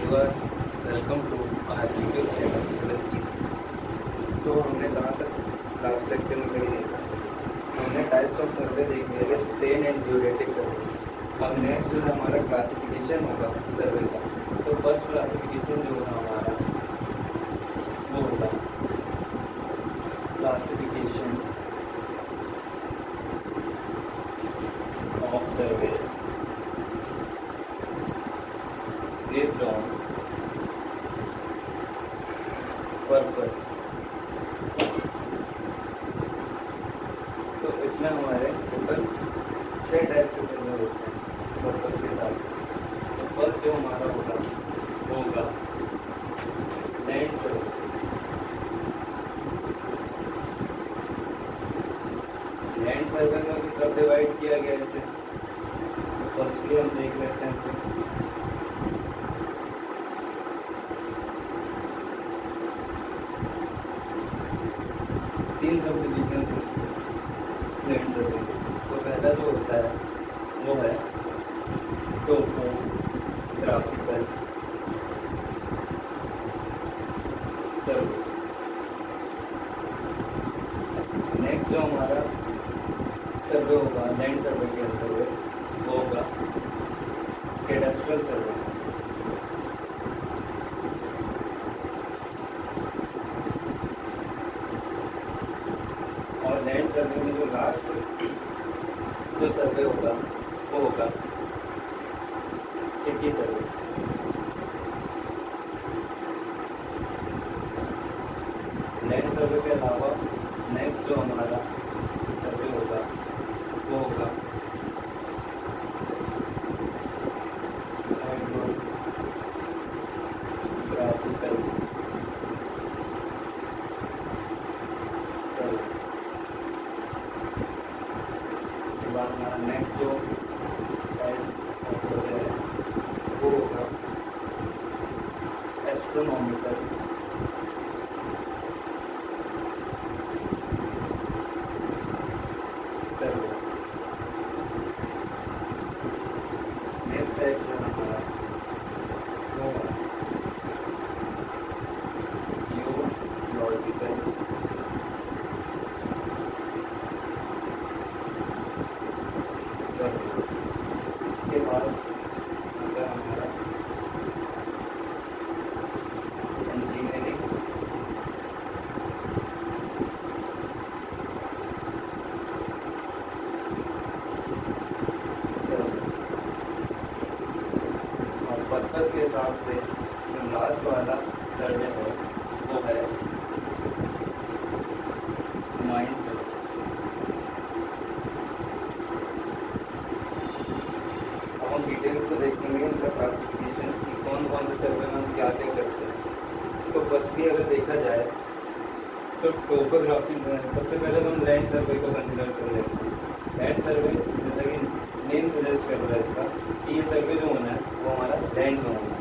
You are welcome to our YouTube channel civil easy. तो हमने कहाँ तक लास्ट लेक्चर में कहीं देखा, हमने टाइप्स ऑफ सर्वे देख लिया है, प्लेन एंड जियोडेटिक सर्वे। अब नेक्स्ट जो है हमारा क्लासिफिकेशन होगा सर्वे का। तो फर्स्ट क्लासिफिकेशन जो होगा हमारा वो होगा classification of survey based on purpose। तो इसमें हमारे टोटल 6 टाइप के सर्वे होते हैं पर्पस के हिसाब से। तो फर्स्ट जो हमारा होगा वो होगा लैंड सर्वे। लैंड सर्वे में भी सब डिवाइड किया गया इसे। तो फर्स्टली हम देख लेते हैं इसे। तीन सब डिविजन लैंड सर्वे। तो पहला जो होता है वो है टोपोग्राफिकल सर्वे। नेक्स्ट जो हमारा सर्वे होगा लैंड सर्वे के अंदर वो होगा कैडेस्ट्रल सर्वे। और लैंड सर्वे में जो लास्ट जो सर्वे होगा वो होगा सिटी सर्वे। लैंड सर्वे के अलावा नेक्स्ट जो हमारा सर्वे होगा वो होगा हाइड्रोग्राफिकल सर्वे। हमारा नेक्स्ट जो टाइप ऑफ सर्वे है वो होगा एस्ट्रोनॉमिकल सर्वे। नेक्स्ट टाइप जो हमारा वो है जियोलॉजिकल सर्वे। इसके बाद अगर हमारा इंजीनियरिंग सर्वे। और पर्पस के हिसाब से जो लास्ट वाला सर्वे है वो है माइन सर्वे। हम डिटेल्स को देखेंगे उनका क्लासिफिकेशन कि कौन कौन से सर्वे में हम क्या क्या करते हैं। तो फर्स्टली अगर देखा जाए तो टोपोग्राफी में सबसे पहले तो हम लैंड सर्वे को कंसिडर कर लेते हैं। लैंड सर्वे जैसा कि नेम सजेस्ट कर रहा है इसका कि ये सर्वे जो होना है वो हमारा लैंड में होना है।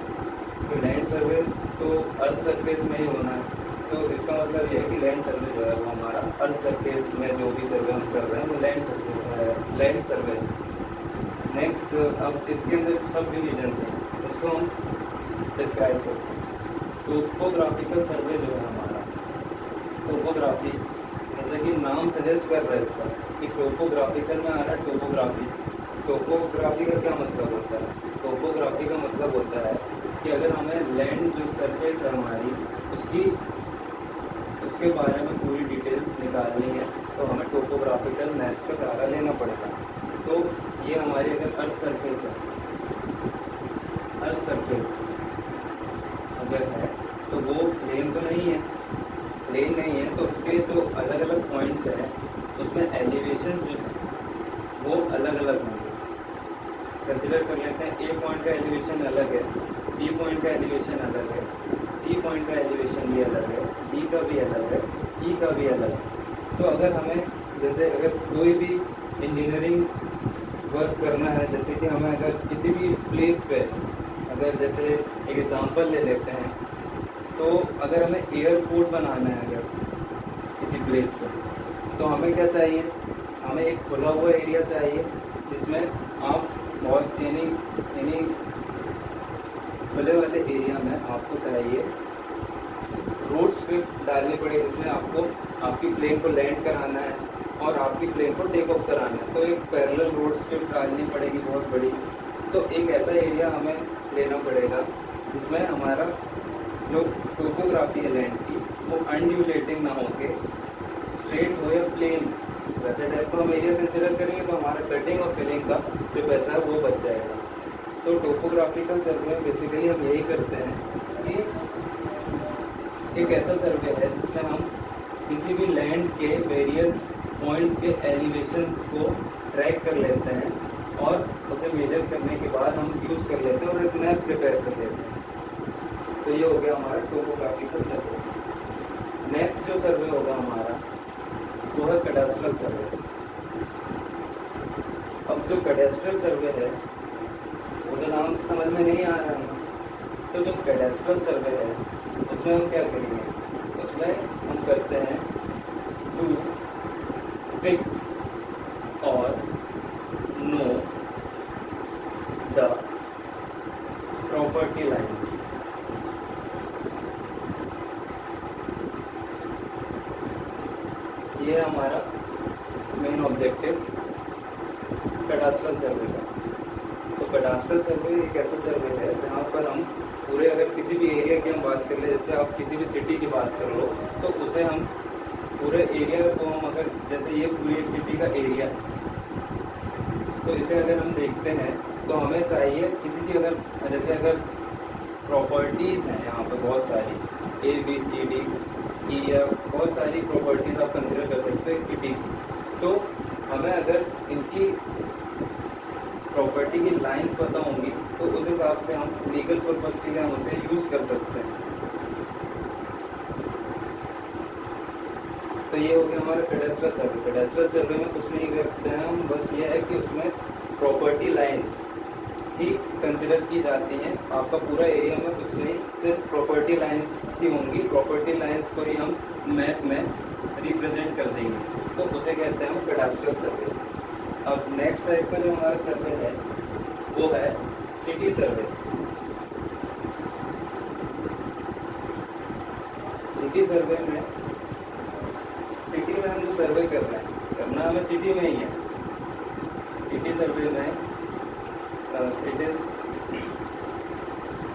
तो लैंड सर्वे तो अर्थ सरफेस में ही होना है। तो इसका मतलब ये है कि लैंड सर्वे जो है वो हमारा अर्थ सरफेस में जो भी सर्वे हम कर रहे हैं वो लैंड सर्वे है। नेक्स्ट अब इसके अंदर सब डिविजन्स हैं उसको हम डिस्क्राइब करते हैं। टोपोग्राफिकल सर्वे जो है हमारा टोपोग्राफी जैसे कि नाम सजेस्ट कर रहा है इसका कि टोपोग्राफिकल में आ रहा है टोपोग्राफी। टोपोग्राफी का क्या मतलब होता है? टोपोग्राफी का मतलब होता है कि अगर हमें लैंड जो सरफेस है हमारी उसके बारे में पूरी डिटेल्स निकालनी है तो हमें टोपोग्राफिकल मैप्स का सहारा लेना पड़ेगा। तो ये हमारी अगर अर्थ सरफेस है, अर्थ सरफेस अगर है तो वो प्लेन तो नहीं है, प्लेन नहीं है तो उसके जो अलग अलग पॉइंट्स हैं उसमें एलिवेशंस जो है वो अलग अलग होंगे। कंसिडर कर लेते हैं ए पॉइंट का एलिवेशन अलग है, बी पॉइंट का एलिवेशन अलग है, सी पॉइंट का एलिवेशन भी अलग है, डी का भी अलग है, ई का भी अलग है। तो अगर हमें जैसे अगर कोई भी इंजीनियरिंग वर्क करना है, जैसे कि हमें अगर किसी भी प्लेस पे अगर जैसे एक एग्जांपल ले लेते हैं तो अगर हमें एयरपोर्ट बनाना है अगर किसी प्लेस पे तो हमें क्या चाहिए? हमें एक खुला हुआ एरिया चाहिए जिसमें आप बहुत यानी खुले वाले एरिया में आपको चाहिए रोड स्ट्रिप डालनी पड़ेगी, जिसमें आपको आपकी प्लेन को लैंड कराना है और आपकी प्लेन को टेक ऑफ कराना है। तो एक पैरेलल रोड स्ट्रिप डालनी पड़ेगी बहुत बड़ी। तो एक ऐसा एरिया हमें लेना पड़ेगा जिसमें हमारा जो टोपोग्राफी है लैंड की वो अनड्यूलेटिंग ना होके स्ट्रेट हो या प्लेन, वैसे टाइप का हम एरिया कंसिडर करेंगे तो हमारा कटिंग और फिलिंग का जो पैसा है वो बच जाएगा। तो टोपोग्राफिकल सर्वे में बेसिकली हम यही करते हैं कि एक ऐसा सर्वे है जिसमें हम किसी भी लैंड के वेरियस पॉइंट्स के एलिवेशंस को ट्रैक कर लेते हैं और उसे मेजर करने के बाद हम यूज़ कर लेते हैं और एक मैप प्रिपेयर कर लेते हैं। तो ये हो गया हमारा टोपोग्राफिकल सर्वे। नेक्स्ट जो सर्वे होगा हमारा वो है कैडास्ट्रल सर्वे। अब जो कैडास्ट्रल सर्वे है वो तो नाम से समझ में नहीं आ रहा है। तो जो कैडास्ट्रल सर्वे है उसमें हम क्या करेंगे, उसमें हम करते हैं टू फिक्स और नो द प्रॉपर्टी लाइन्स। ये हमारा मेन ऑब्जेक्टिव कैडास्ट्रल सर्वे का। तो कैडास्ट्रल सर्वे एक ऐसा सर्वे है जहाँ पर हम पूरे, अगर किसी भी एरिया की हम बात कर ले, जैसे आप किसी भी सिटी की बात कर लो तो उसे हम पूरे एरिया को हम, अगर जैसे ये पूरी एक सिटी का एरिया है तो इसे अगर हम देखते हैं तो हमें चाहिए किसी की, अगर जैसे अगर प्रॉपर्टीज़ हैं यहाँ पर बहुत सारी ABCD E या बहुत सारी प्रॉपर्टीज़ आप कंसिडर कर सकते हो एक सिटी की। तो हमें अगर इनकी प्रॉपर्टी की लाइंस पता होंगी तो उस हिसाब से हम लीगल पर्पस के लिए हम उसे यूज़ कर सकते हैं। तो ये हो गया हमारा कैडास्ट्रल सर्वे। कैडास्ट्रल सर्वे में कुछ नहीं करते हैं हम, बस ये है कि उसमें प्रॉपर्टी लाइंस ही कंसिडर की जाती हैं। आपका पूरा एरिया में कुछ नहीं, सिर्फ प्रॉपर्टी लाइंस ही होंगी। प्रॉपर्टी लाइंस को ही हम मैप में रिप्रेजेंट कर देंगे, तो उसे कहते हैं हम कैडास्ट्रल सर्वे। अब नेक्स्ट टाइप का जो हमारा सर्वे है वो है सिटी सर्वे। सिटी सर्वे में, सिटी में हम जो सर्वे कर रहे हैं, करना हमें सिटी में ही है। सिटी सर्वे में it is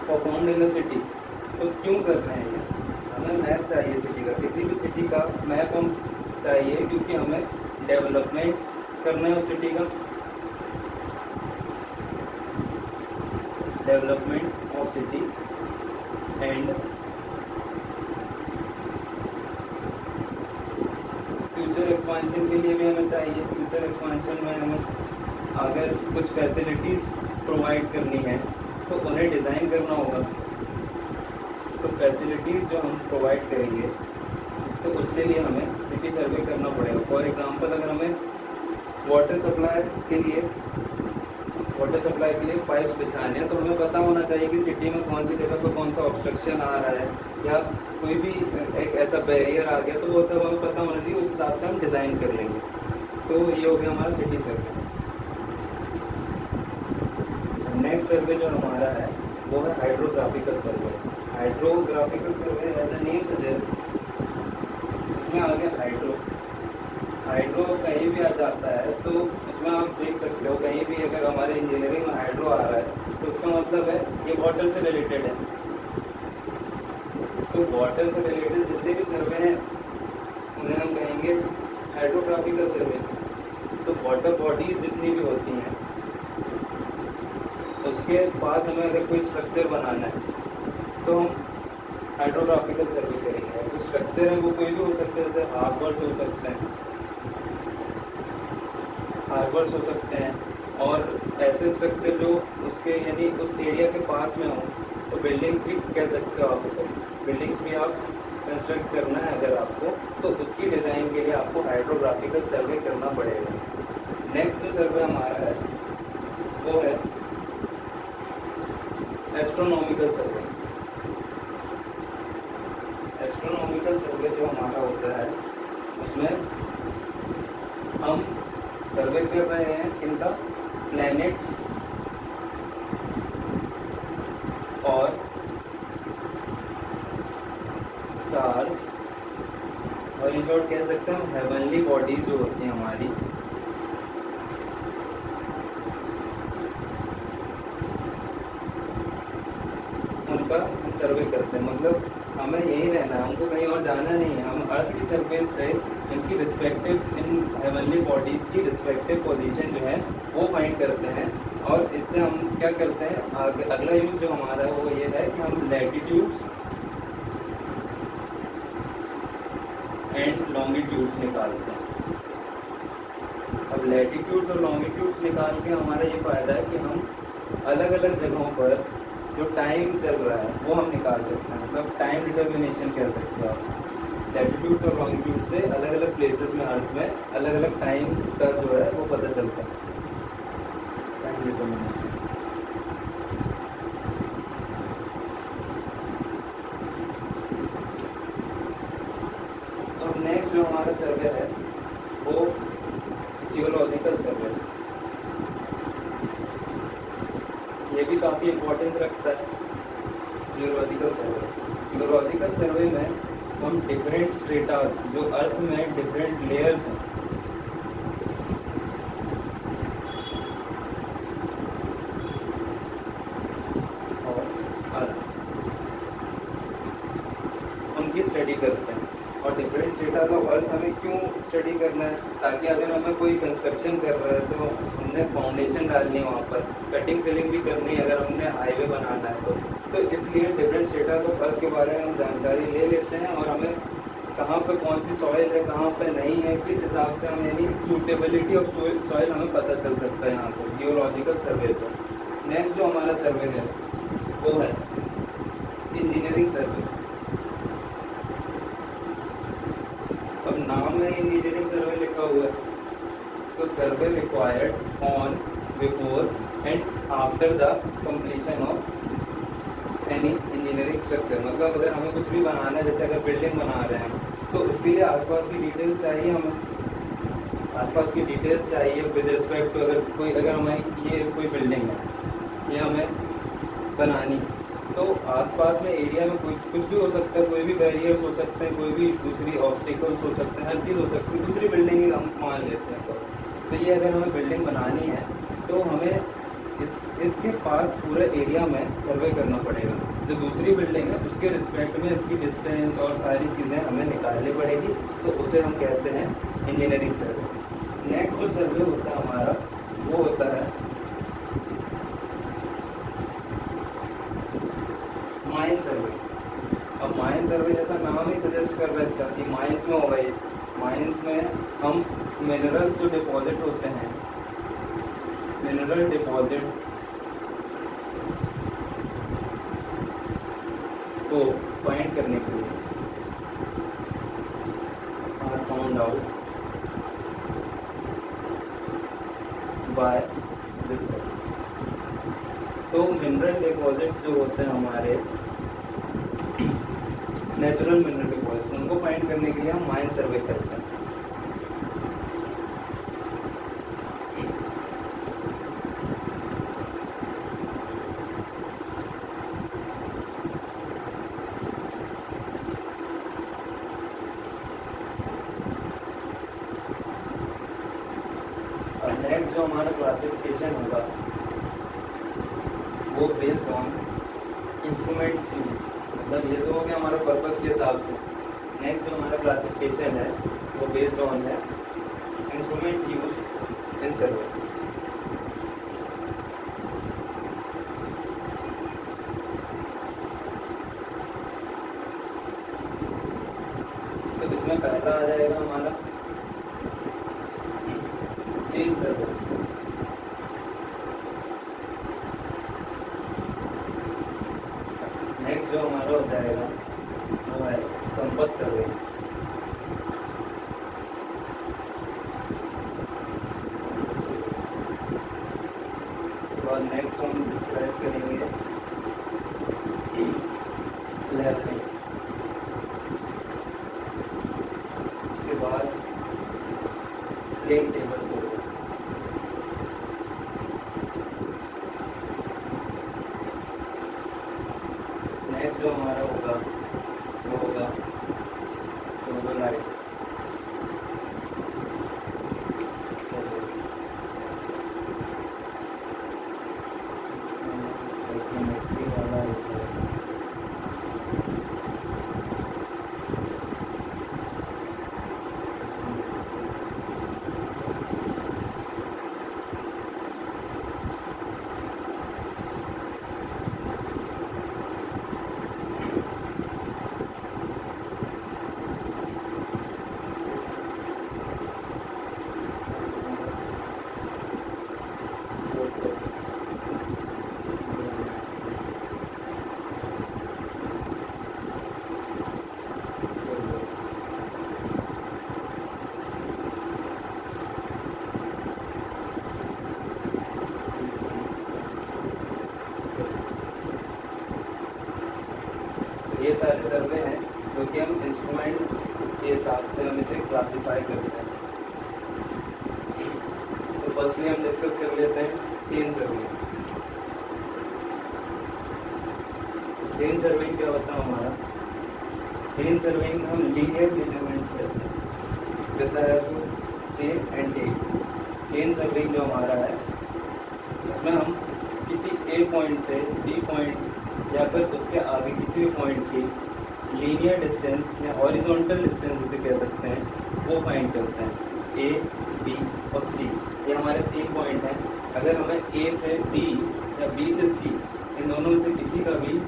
performed in the city. तो क्यों कर रहे हैं ये, हमें मैप चाहिए सिटी का, किसी भी सिटी का मैप हम चाहिए क्योंकि हमें डेवलपमेंट करना है उस सिटी का, development of city and future expansion के लिए भी हमें चाहिए। फ्यूचर एक्सपांशन में हमें अगर कुछ फैसिलिटीज़ प्रोवाइड करनी है तो उन्हें डिज़ाइन करना होगा। तो फैसिलिटीज़ जो हम प्रोवाइड करेंगे तो उसके लिए हमें सिटी सर्वे करना पड़ेगा। फॉर एग्जांपल अगर हमें वाटर सप्लाई के लिए पाइप्स बिछाने हैं तो हमें पता होना चाहिए कि सिटी में कौन सी जगह पर कौन सा ऑब्स्ट्रक्शन आ रहा है या कोई भी एक ऐसा बैरियर आ गया, तो वो सब हमें पता होना चाहिए, उस हिसाब से हम डिज़ाइन कर लेंगे। तो ये हो गया हमारा सिटी सर्वे। नेक्स्ट सर्वे जो हमारा है वो है hydrographical survey. Hydrographical survey as the name suggest, इसमें आ गया हाइड्रो कहीं भी आ जाता है तो उसमें आप देख सकते हो, कहीं भी अगर हमारे इंजीनियरिंग में हाइड्रो आ रहा है तो उसका मतलब है ये वाटर से रिलेटेड है। तो वाटर से रिलेटेड जितने भी सर्वे हैं उन्हें हम कहेंगे हाइड्रोग्राफिकल सर्वे। तो वाटर बॉडीज जितनी भी होती हैं उसके पास हमें अगर कोई स्ट्रक्चर बनाना है तो हम हाइड्रोग्राफिकल सर्वे करेंगे। जो स्ट्रक्चर है वो कोई भी हो सकते हैं, जैसे हार्बर्स हो सकते हैं और ऐसे स्ट्रक्चर जो उसके यानी उस एरिया के पास में हो। तो बिल्डिंग्स भी कह सकते हो आप उसे, बिल्डिंग्स भी आप कंस्ट्रक्ट करना है अगर आपको, तो उसकी डिज़ाइन के लिए आपको हाइड्रोग्राफिकल सर्वे करना पड़ेगा। नेक्स्ट जो सर्वे हमारा है वो है एस्ट्रोनॉमिकल सर्वे। एस्ट्रोनॉमिकल सर्वे जो हमारा होता है उसमें हम सर्वे कर रहे हैं इनका प्लैनेट्स और स्टार्स, और इन शॉर्ट कह सकते हैं हम हेवनली बॉडीज जो होती हैं हमारी, उनका सर्वे करते हैं। मतलब हमें यही रहना है, हमको कहीं और जाना नहीं है। हम अर्थ की सरफेस से इनकी रिस्पेक्टिव, इन हेवनली बॉडीज़ की रिस्पेक्टिव पोजीशन जो है वो फाइंड करते हैं, और इससे हम क्या करते हैं, अगला यूज जो हमारा है वो ये है कि हम लैटिट्यूड्स एंड लॉन्गिट्यूड्स निकालते हैं। अब लैटिट्यूड्स और लॉन्गिट्यूड्स निकाल के हमारा ये फ़ायदा है कि हम अलग अलग जगहों पर जो टाइम चल रहा है वो हम निकाल सकते हैं। मतलब टाइम डिटर्मिनेशन कह सकते हो आप। लैटिट्यूड और लॉन्गिट्यूड से अलग अलग प्लेसेस में अर्थ में अलग अलग टाइम का जो है वो पता चलता है, टाइम डिटर्मिनेशन। तो नेक्स्ट जो हमारा सर्वे है वो जियोलॉजिकल सर्वे, ये भी काफ़ी इम्पोर्टेंस रखता है। जियोलॉजिकल सर्वे में हम डिफरेंट स्ट्रेटास, जो अर्थ में डिफरेंट लेयर्स हैं, और अर्थ, उनकी स्टडी करते हैं। और डिफरेंट स्टेटास ऑफ अर्थ हमें क्यों स्टडी करना है, ताकि अगर हमें कोई कंस्ट्रक्शन कर रहा है तो हमने फाउंडेशन डालनी है, वहाँ पर कटिंग फिलिंग भी करनी है, अगर हमने हाईवे बनाना है तो इसलिए डिफरेंट स्टेटास ऑफ अर्थ के बारे में हम जानकारी ले लेते हैं, और हमें कहाँ पे कौन सी सॉइल है, कहाँ पे नहीं है, किस हिसाब से हम, यानी सूटेबिलिटी ऑफ सॉइल हमें पता चल सकता है यहाँ से, जियोलॉजिकल सर्वे से। नेक्स्ट जो हमारा सर्वे है वो है इंजीनियरिंग सर्वे। अब नाम में इंजीनियरिंग सर्वे लिखा हुआ है, तो survey required on, before and after the completion of any engineering structure. मतलब अगर हमें कुछ भी बनाना है, जैसे अगर बिल्डिंग बना रहे हैं तो उसके लिए आसपास की डिटेल्स चाहिए, हमें आसपास की डिटेल्स चाहिए विद रिस्पेक्ट टू, अगर हमें ये कोई बिल्डिंग है ये हमें बनानी, तो आसपास में एरिया में कुछ भी हो सकता है, कोई भी बैरियर्स हो सकते हैं, कोई भी दूसरी ऑब्स्टिकल्स हो सकते हैं, हर चीज़ हो सकती है। दूसरी बिल्डिंग हम मान लेते हैं तो ये अगर हमें बिल्डिंग बनानी है तो हमें इसके पास पूरे एरिया में सर्वे करना पड़ेगा। जो दूसरी बिल्डिंग है उसके रिस्पेक्ट में इसकी डिस्टेंस और सारी चीज़ें हमें निकालनी पड़ेगी, तो उसे हम कहते हैं इंजीनियरिंग सर्वे। नेक्स्ट जो सर्वे होता है हमारा वो होता है माइन सर्वे। अब माइन सर्वे जैसा नाम ही सजेस्ट कर रहा है इसका कि माइंस में होगा। ये माइंस में हम मिनरल्स जो डिपॉजिट होते हैं, मिनरल डिपॉजिट्स को फाइंड करने के लिए are found out by this survey. तो मिनरल डिपॉजिट्स जो होते हैं हमारे नेचुरल मिनरल डिपॉजिट, उनको फाइंड करने के लिए हम माइन सर्वे करते हैं। अब नेक्स्ट जो हमारा क्लासिफिकेशन होगा वो बेस्ड ऑन इंस्ट्रूमेंट्स यूज, मतलब ये तो हो गया हमारा पर्पस के हिसाब से। नेक्स्ट जो हमारा क्लासिफिकेशन है वो बेस्ड ऑन है इंस्ट्रूमेंट्स यूज इन सर्वे। तो इसमें पहला आ जाएगा हमारा चेन सर्वे। नेक्स्ट जो हमारा हो जाएगा वो है कंपास सर्वे। उसके बाद नेक्स्ट हम डिस्क्राइब करेंगे लेवलिंग। उसके बाद प्लेन टेबल सर्वे। नेक्स्ट जो हमारा होगा वो होगा टोपोलाइट। ये सारे सर्वे हैं जो कि हम इंस्ट्रूमेंट्स के हिसाब से हम इसे क्लासिफाई करते हैं। तो फर्स्टली हम डिस्कस कर लेते हैं चेन सर्वे। चेन सर्विंग क्या होता है हमारा? चेन सर्विंग हम लीनियर मेजरमेंट्स करते हैं with the help of chain and tape. Chain serving जो हमारा है उसमें हम किसी ए पॉइंट से बी पॉइंट या फिर उसके आगे किसी भी पॉइंट की लीनियर डिस्टेंस या हॉरिजॉन्टल डिस्टेंस जिसे कह सकते हैं वो फाइंड करते हैं। ए, बी और सी ये हमारे 3 पॉइंट हैं। अगर हमें ए से बी या बी से सी इन दोनों में से किसी का भी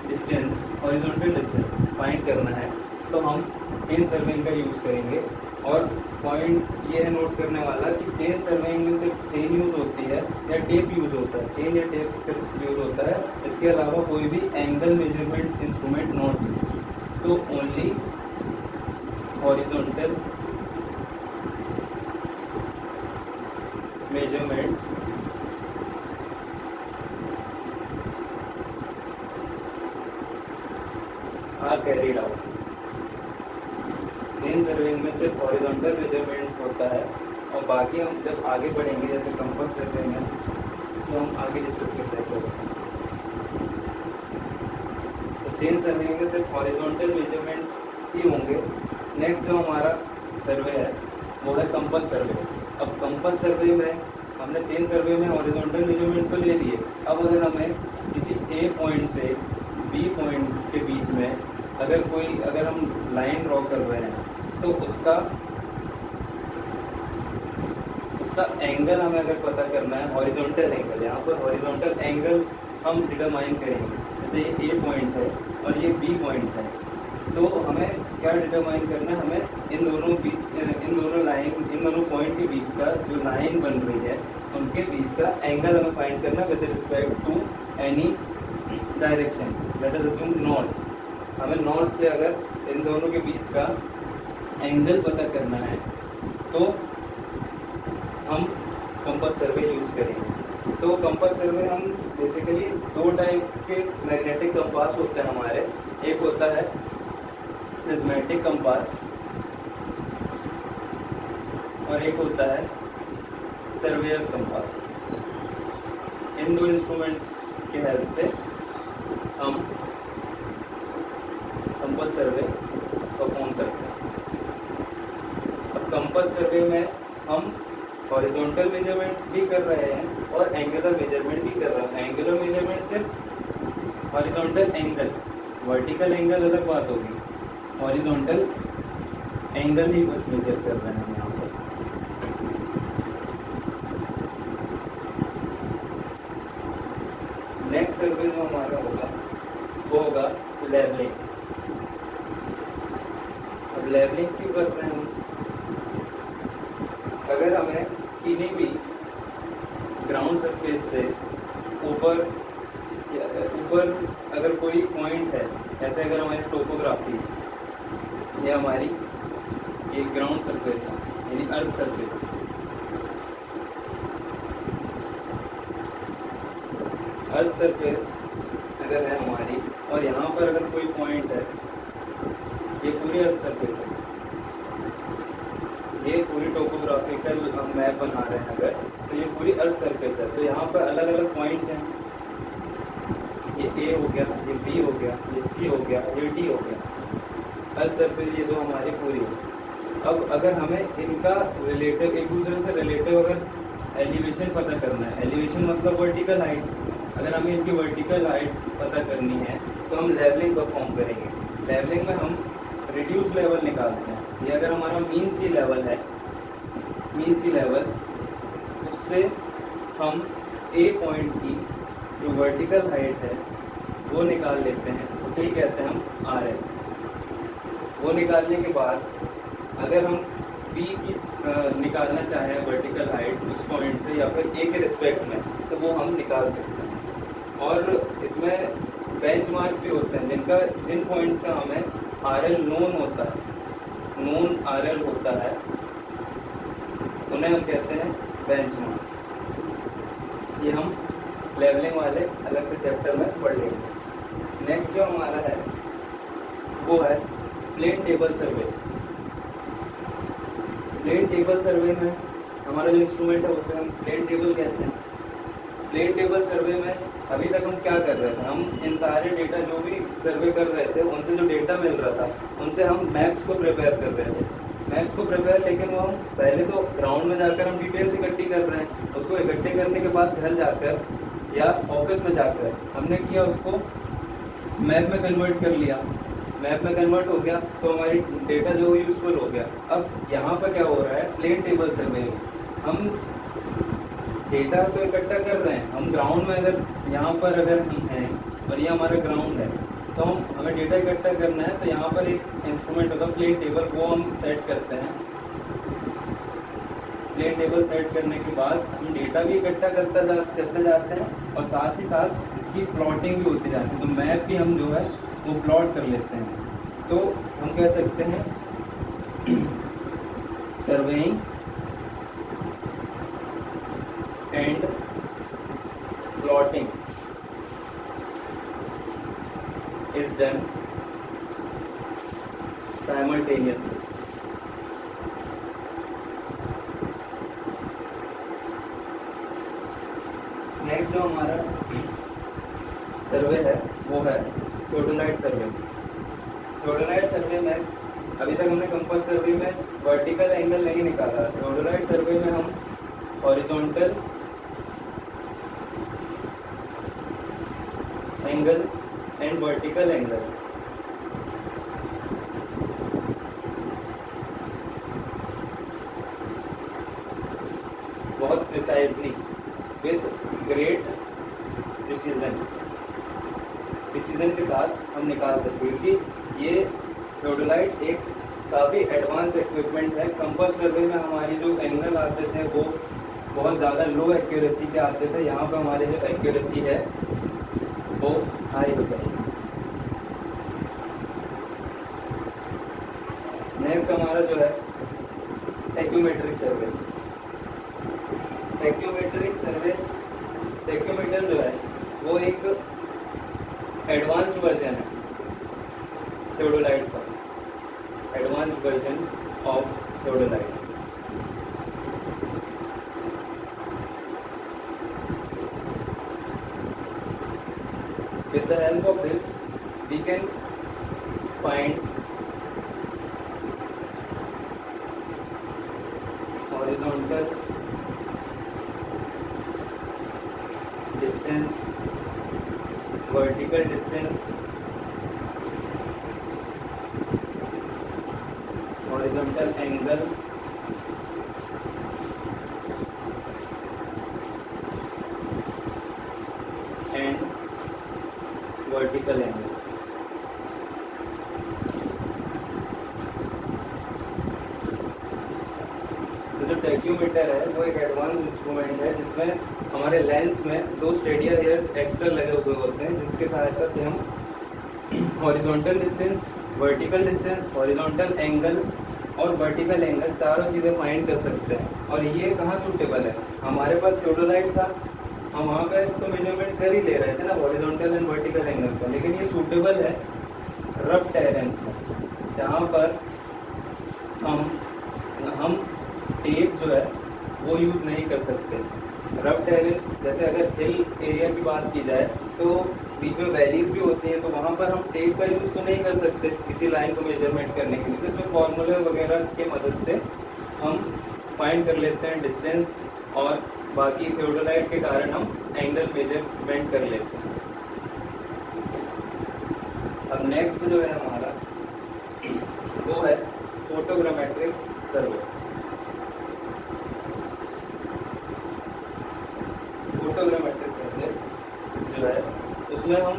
डिस्टेंस हॉरिजॉन्टल डिस्टेंस फाइंड करना है तो हम चेन सर्विंग का यूज़ करेंगे। और पॉइंट ये है नोट करने वाला कि चेन सर्विंग में सिर्फ चेन यूज़ होती है या टेप यूज़ होता है। चेन या टेप सिर्फ यूज़ होता है, इसके अलावा कोई भी angle measurement instrument not use. तो only horizontal measurements are carried out. Chain surveying में सिर्फ हॉरिजॉन्टल मेजरमेंट होता है और बाकी हम जब आगे बढ़ेंगे जैसे कंपास सर्विंग में तो हम आगे डिस्कस करते हैं उसमें। तो चेन सर्विंग में सिर्फ हॉरिजॉन्टल मेजरमेंट्स ही होंगे। नेक्स्ट जो हमारा सर्वे है वो है कंपास सर्वे। अब कंपास सर्वे में हमने चेन सर्वे में हॉरिजॉन्टल मेजरमेंट्स तो ले लिए। अब अगर हमें किसी ए पॉइंट से बी पॉइंट के बीच में अगर हम लाइन ड्रॉ कर रहे हैं तो उसका एंगल हमें अगर पता करना है, हॉरिजॉन्टल एंगल, यहाँ पर हॉरिजॉन्टल एंगल हम डिटरमाइन करेंगे। जैसे ये ए पॉइंट है और ये बी पॉइंट है तो हमें क्या डिटरमाइन करना है? हमें इन दोनों पॉइंट के बीच का जो लाइन बन रही है उनके बीच का एंगल हमें फाइंड करना है with respect to any direction. Let us assume north. हमें नॉर्थ से अगर इन दोनों के बीच का एंगल पता करना है तो हम कंपास सर्वे यूज़ करेंगे। तो कंपास सर्वे हम बेसिकली 2 टाइप के मैग्नेटिक कंपास होते हैं हमारे। एक होता है प्रिज्मेटिक कंपास और एक होता है सर्वेयर्स कंपास। इन 2 इंस्ट्रूमेंट्स की हेल्प से हम कंपास सर्वे परफॉर्म करते हैं। अब कंपास सर्वे में हम हॉरिजॉन्टल मेजरमेंट भी कर रहे हैं और एंगुलर मेजरमेंट भी कर रहे हैं। एंगुलर मेजरमेंट सिर्फ हॉरिजॉन्टल एंगल, वर्टिकल एंगल अलग बात होगी। हॉरिजॉन्टल एंगल ही बस मेजर कर रहे हैं हम यहाँ पर। नेक्स्ट सर्वे जो हमारा होगा वो होगा लेवलिंग। अब लेवलिंग क्यों कर रहे हैं हम? अगर हमें किसी भी ग्राउंड सरफेस से ऊपर अगर कोई पॉइंट है, ऐसे अगर हमारी टोपोग्राफी ये हमारी ये ग्राउंड सरफेस है यानी अर्थ सरफेस, अर्थ सरफेस अगर है हमारी और यहाँ पर अगर कोई पॉइंट है, ये पूरी अर्थ सरफेस है, ये पूरी टोपोग्राफिकल हम मैप बना रहे हैं अगर, तो ये पूरी अर्थ सरफेस है। तो यहाँ पर अलग अलग पॉइंट्स हैं, ये ये ए हो गया, ये बी हो गया, ये सी हो गया, ये डी हो गया। हर सरफेस ये जो हमारी पूरी है। अब अगर हमें इनका रिलेटिव, एक दूसरे से रिलेटिव अगर एलिवेशन पता करना है, एलिवेशन मतलब वर्टिकल हाइट, अगर हमें इनकी वर्टिकल हाइट पता करनी है तो हम लेवलिंग परफॉर्म करेंगे। लेवलिंग में हम रिड्यूस लेवल निकालते हैं। ये अगर हमारा मीन सी लेवल है, मीन सी लेवल, उससे हम ए पॉइंट की जो वर्टिकल हाइट है वो निकाल लेते हैं, उसे ही कहते हैं हम आर एल। वो निकालने के बाद अगर हम बी की निकालना चाहें वर्टिकल हाइट उस पॉइंट से या फिर ए के रिस्पेक्ट में, तो वो हम निकाल सकते हैं। और इसमें बेंचमार्क भी होते हैं जिनका, जिन पॉइंट्स का हमें आर एल नोन होता है, नोन आर एल होता है, उन्हें हम कहते हैं बेंचमार्क। ये हम लेवलिंग वाले अलग से चैप्टर में पढ़ लेंगे। नेक्स्ट जो हमारा है वो है plane table survey. Plane table survey में हमारा जो इंस्ट्रूमेंट है उसे हम प्लेन टेबल कहते हैं। प्लेन टेबल सर्वे में अभी तक हम क्या कर रहे थे, हम इन सारे डेटा जो भी सर्वे कर रहे थे उनसे जो डेटा मिल रहा था उनसे हम मैप्स को प्रिपेयर कर रहे थे। मैप्स को प्रिपेयर, लेकिन वो हम पहले तो ग्राउंड में जाकर हम डिटेल्स इकट्ठी कर रहे हैं, उसको इकट्ठे करने के बाद घर जाकर या ऑफिस में जाकर हमने किया उसको मैप में कन्वर्ट कर लिया। मैप में कन्वर्ट हो गया तो हमारी डेटा जो यूजफुल हो गया। अब यहाँ पर क्या हो रहा है, प्लेन टेबल सर्वे में हम डेटा तो इकट्ठा कर रहे हैं। हम ग्राउंड में अगर यहाँ पर अगर हम हैं और ये हमारा ग्राउंड है तो हमें डेटा इकट्ठा करना है, तो यहाँ पर एक इंस्ट्रूमेंट होगा प्लेन टेबल, वो हम सेट करते हैं। प्लेन टेबल सेट करने के बाद हम डेटा भी इकट्ठा करते जाते हैं और साथ ही साथ इसकी प्लॉटिंग भी होती जाती है। तो मैप भी हम जो है वो प्लॉट कर लेते हैं। तो हम कह सकते हैं surveying and plotting is done simultaneously. Next जो हमारा सर्वे है वो है थियोडोलाइट सर्वे। थियोडोलाइट सर्वे में अभी तक हमने कंपास सर्वे में वर्टिकल एंगल नहीं निकाला। थियोडोलाइट सर्वे में हम horizontal angle and vertical angle बहुत प्रिसाइजली विद ग्रेट प्रिसीजन के साथ हम निकाल सकते हैं, क्योंकि ये थियोडोलाइट एक काफ़ी एडवांस इक्विपमेंट है। कंपास सर्वे में हमारी जो एंगल आते थे वो बहुत ज़्यादा लो एक्यूरेसी के आते थे। यहाँ पर हमारी जो एक्यूरेसी है वो हाई हो जाएगी। नेक्स्ट हमारा जो है टैक्योमेट्रिक सर्वे। टैक्योमेट्रिक सर्वे, टैक्योमीटर जो है वो एक एडवांस्ड वर्जन है थियोडोलाइट का, advanced version of theodolite. With the help of this, we can find horizontal distance, vertical distance, horizontal angle, and vertical angle. तो जो टैक्योमीटर है वो एक एडवांस इंस्ट्रूमेंट है जिसमें हमारे लेंस में दो स्टेडियर हेयर्स एक्स्ट्रा लगे हुए होते हैं, जिसके सहायता से हम horizontal distance, vertical distance, horizontal angle और वर्टिकल एंगल चारों चीज़ें फाइंड कर सकते हैं। और ये कहाँ सूटेबल है, हमारे पास थियोडोलाइट था, हम वहाँ पे तो मेजरमेंट कर ही ले रहे थे ना हॉरिजॉन्टल एंड वर्टिकल एंगल्स का, लेकिन ये सूटेबल है रफ टेरेन्स में, जहाँ पर हम टेप जो है वो यूज़ नहीं कर सकते। रफ टेरेन जैसे अगर हिल एरिया की बात की जाए तो बीच में वैलीज भी होती हैं, तो वहाँ पर हम टेप का यूज़ तो नहीं कर सकते किसी लाइन को मेजरमेंट करने के लिए। तो इसमें फॉर्मूले वगैरह के मदद से हम फाइंड कर लेते हैं डिस्टेंस, और बाकी थियोडोलाइट के कारण हम एंगल मेजरमेंट कर लेते हैं। अब नेक्स्ट जो है हमारा वो है फोटोग्रामेट्रिक सर्वे। फोटोग्रामेट्रिक सर्वे जो है उसमें हम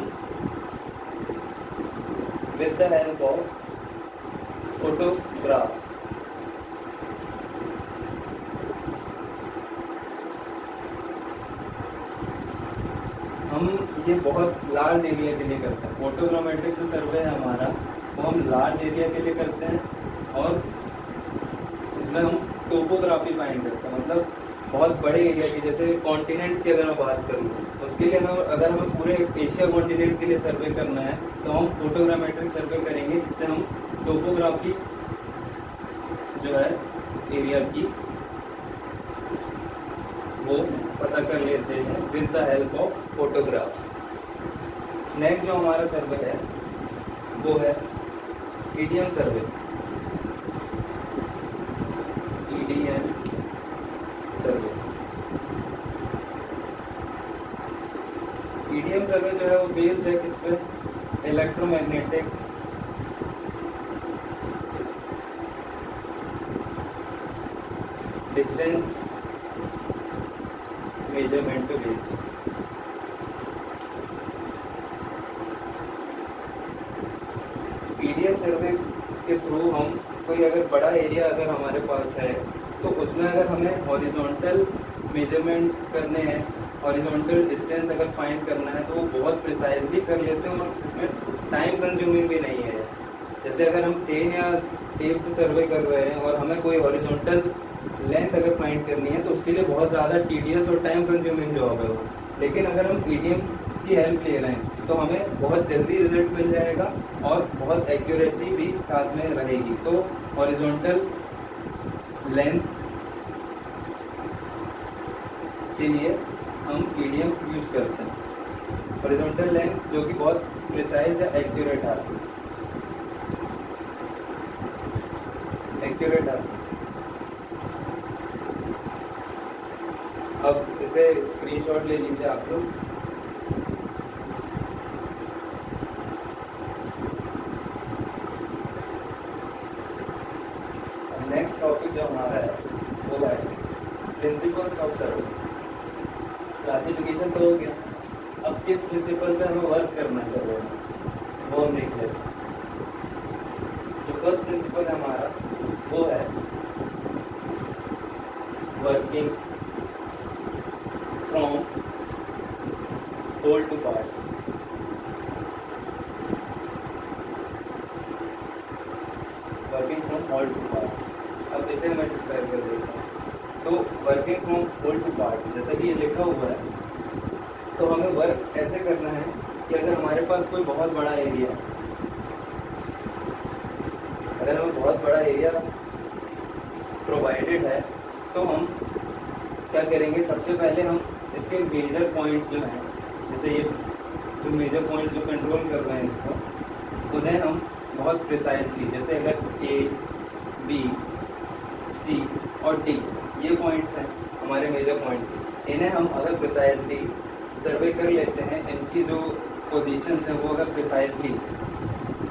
with the help of photographs हम ये बहुत लार्ज एरिया के लिए करते हैं। फोटोग्रामेट्रिक जो सर्वे है हमारा वो हम लार्ज एरिया के लिए करते हैं, और इसमें हम टोपोग्राफी फाइंड करते हैं, मतलब बहुत बड़े एरिया की, जैसे कॉन्टिनेंट्स की अगर मैं बात करूँ, उसके लिए अगर हमें पूरे एशिया कॉन्टिनेंट के लिए सर्वे करना है तो हम फोटोग्रामेट्रिक सर्वे करेंगे, जिससे हम टोपोग्राफी जो है एरिया की वो पता कर लेते हैं with the help of photographs. Next जो हमारा सर्वे है वो है ईडीएम सर्वे। ईडीएम सर्वे, ईडीएम सर्वे जो है वो बेस्ड है किस पे? इलेक्ट्रोमैग्नेटिक डिस्टेंस मेजरमेंट पे बेस्ड है। ईडीएम सर्वे के थ्रू हम कोई अगर बड़ा एरिया अगर हमारे पास है तो उसमें अगर हमें हॉरिजॉन्टल मेजरमेंट करने हैं, हॉरिजॉन्टल डिस्टेंस अगर फाइंड करना है, तो वो बहुत प्रिसाइजली कर लेते हैं और इसमें टाइम कंज्यूमिंग भी नहीं है। जैसे अगर हम चेन या टेप से सर्वे कर रहे हैं और हमें कोई हॉरिजॉन्टल लेंथ अगर फाइंड करनी है तो उसके लिए बहुत ज़्यादा टीडियस और टाइम कंज्यूमिंग जॉब है वो। लेकिन अगर हम ईडीएम की हेल्प ले रहे हैं तो हमें बहुत जल्दी रिजल्ट मिल जाएगा और बहुत एक्यूरेसी भी साथ में रहेगी। तो हॉरिजॉन्टल लेंथ के लिए हम ईडीएम यूज़ करते हैं। हॉरिजॉन्टल लेंथ जो कि बहुत प्रिसाइज या एक्यूरेट आती है, एक्यूरेट आती है। अब इसे स्क्रीनशॉट ले लीजिए आप लोग। नेक्स्ट टॉपिक जो हमारा है वो है प्रिंसिपल्स ऑफ सर्वे। क्लासिफिकेशन तो हो गया, अब किस प्रिंसिपल पे हमें वर्क करना है सर्वे में वो हम देख लेते हैं। जो फर्स्ट प्रिंसिपल है हमारा वो है working from whole to part. Working from whole to part, अब इसे मैं डिस्क्राइब कर देता हूँ। तो working from whole to part जैसा कि ये लिखा हुआ है, तो हमें वर्क ऐसे करना है कि अगर हमारे पास कोई बहुत बड़ा एरिया है, अगर हमें बहुत बड़ा एरिया प्रोवाइडेड है तो हम क्या करेंगे, सबसे पहले हम इसके मेजर पॉइंट्स जो हैं, जैसे ये जो मेजर पॉइंट जो कंट्रोल कर रहे हैं इसको, उन्हें हम बहुत प्रिसाइजली, जैसे अगर ए, बी, सी और डी ये पॉइंट्स हैं हमारे मेजर पॉइंट्स, इन्हें हम अगर प्रिसाइजली सर्वे कर लेते हैं, इनकी जो पोजीशंस हैं वो अगर प्रिसाइजली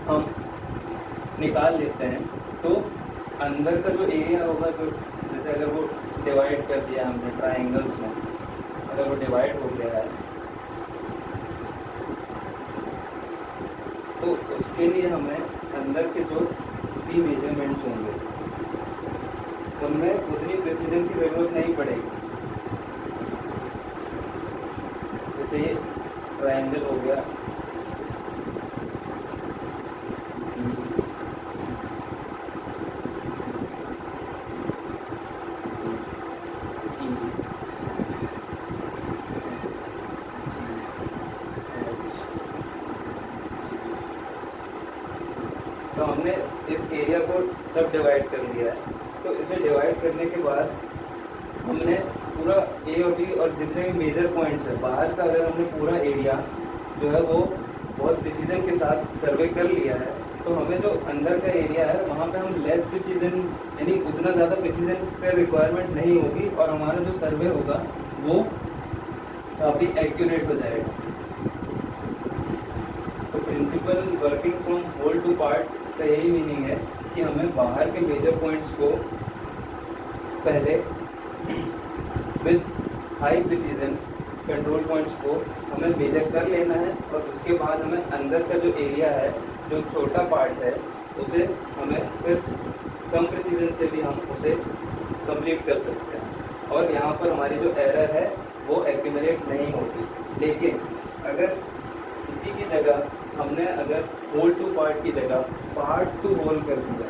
हम निकाल लेते हैं, तो अंदर का जो एरिया होगा, जो जैसे अगर वो डिवाइड कर दिया हमने ट्राइंगल्स में, अगर वो डिवाइड हो गया है तो उसके लिए हमें अंदर के जो भी मेजरमेंट्स होंगे उनमें उतनी प्रिसीजन की ज़रूरत नहीं पड़ेगी। जैसे ये ट्राइंगल हो गया, तो हमने इस एरिया को सब डिवाइड कर लिया है। तो इसे डिवाइड करने के बाद हमने पूरा ए और बी और जितने भी मेजर पॉइंट्स है बाहर का, अगर हमने पूरा एरिया जो है वो बहुत प्रिसीजन के साथ सर्वे कर लिया है, तो हमें जो अंदर का एरिया है वहाँ पे हम लेस प्रिसीजन यानी उतना ज़्यादा प्रिसीजन का रिक्वायरमेंट नहीं होगी और हमारा जो सर्वे होगा वो काफ़ी एक्यूरेट हो जाएगा। तो principle working from whole to part का यही मीनिंग है कि हमें बाहर के मेजर पॉइंट्स को पहले with high precision control points को हमें मेजर कर लेना है और उसके बाद हमें अंदर का जो एरिया है, जो छोटा पार्ट है, उसे हमें फिर कम प्रिसीजन से भी हम उसे कंप्लीट कर सकते हैं और यहाँ पर हमारी जो एरर है वो एक्यूमुलेट नहीं होती। लेकिन अगर इसी की जगह हमने अगर होल टू पार्ट की जगह पार्ट टू होल कर दिया,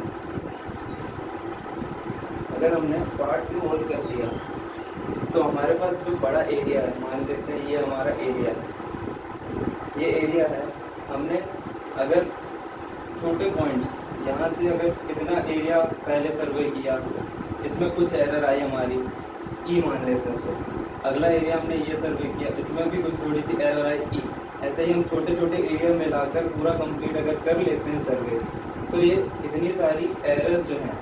अगर हमने पार्ट टू होल कर दिया तो हमारे पास जो बड़ा एरिया है, मान लेते हैं ये हमारा एरिया है, ये एरिया है, हमने अगर छोटे पॉइंट्स यहाँ से अगर इतना एरिया पहले सर्वे किया, इसमें कुछ एरर आई हमारी, ई मान लेते हैं उसे, अगला एरिया हमने ये सर्वे किया, इसमें भी कुछ थोड़ी सी एरर आई, ई, ऐसे ही हम छोटे छोटे एरिया मिलाकर पूरा कंप्लीट अगर कर लेते हैं सर्वे, तो ये इतनी सारी एरर्स जो हैं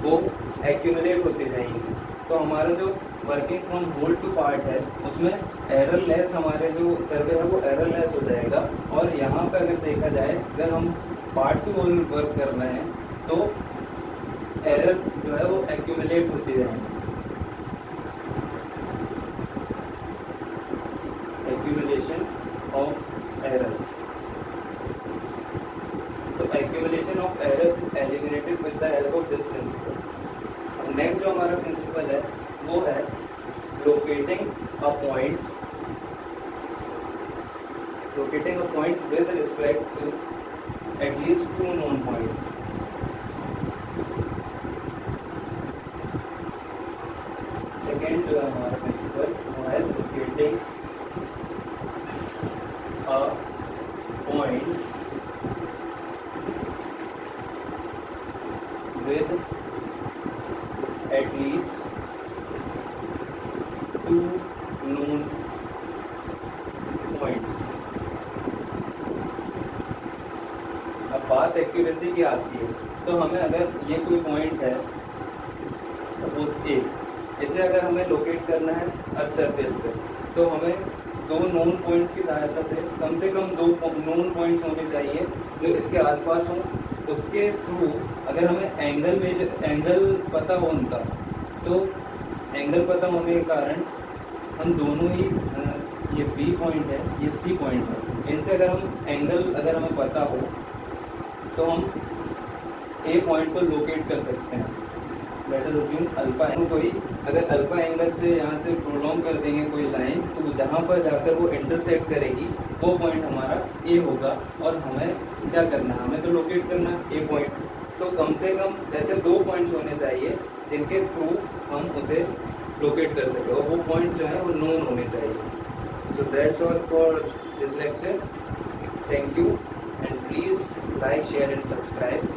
वो एक्यूमुलेट होती जाएंगी। तो हमारा जो working from whole to part है उसमें एरर लेस, हमारे जो सर्वे है वो एरर लेस हो जाएगा। और यहाँ पे अगर देखा जाए, अगर हम पार्ट टू होल वर्क कर रहे हैं तो एरर जो है वो एक्यूमुलेट होती जाएंगी। एक्यूमुलेशन ऑफ एरर्स, तो accumulation of errors is eliminated with the help of this principle. Next जो हमारा प्रिंसिपल है वो है locating a point, locating a point with respect to at least two known points. Second जो है हमारा प्रिंसिपल वो है locating a point with at least two known points। अब बात एक्यूरेसी की आती है, तो हमें अगर ये कोई पॉइंट है सपोज ए, इसे अगर हमें लोकेट करना है अर्थ सरफेस पे, तो हमें दो नोन पॉइंट्स की सहायता से कम दो नोन पॉइंट्स होने चाहिए जो इसके आसपास हों। उसके थ्रू अगर हमें एंगल पता हो उनका, तो एंगल पता होने के कारण हम दोनों ही, ये बी पॉइंट है, ये सी पॉइंट है, इनसे अगर हम एंगल अगर हमें पता हो तो हम ए पॉइंट को लोकेट कर सकते हैं। Late us assume alpha angle, कोई अगर अल्फा एंगल से यहाँ से प्रोलॉन्ग कर देंगे कोई लाइन, तो जहाँ पर जाकर वो इंटरसेक्ट करेगी वो पॉइंट हमारा ए होगा। और हमें क्या करना है, हमें तो लोकेट करना है ए पॉइंट, तो कम से कम ऐसे दो पॉइंट्स होने चाहिए जिनके थ्रू हम उसे लोकेट कर सकें और वो पॉइंट जो है वो नोन होने चाहिए। So that's all for this lecture. Thank you and please like, share and subscribe.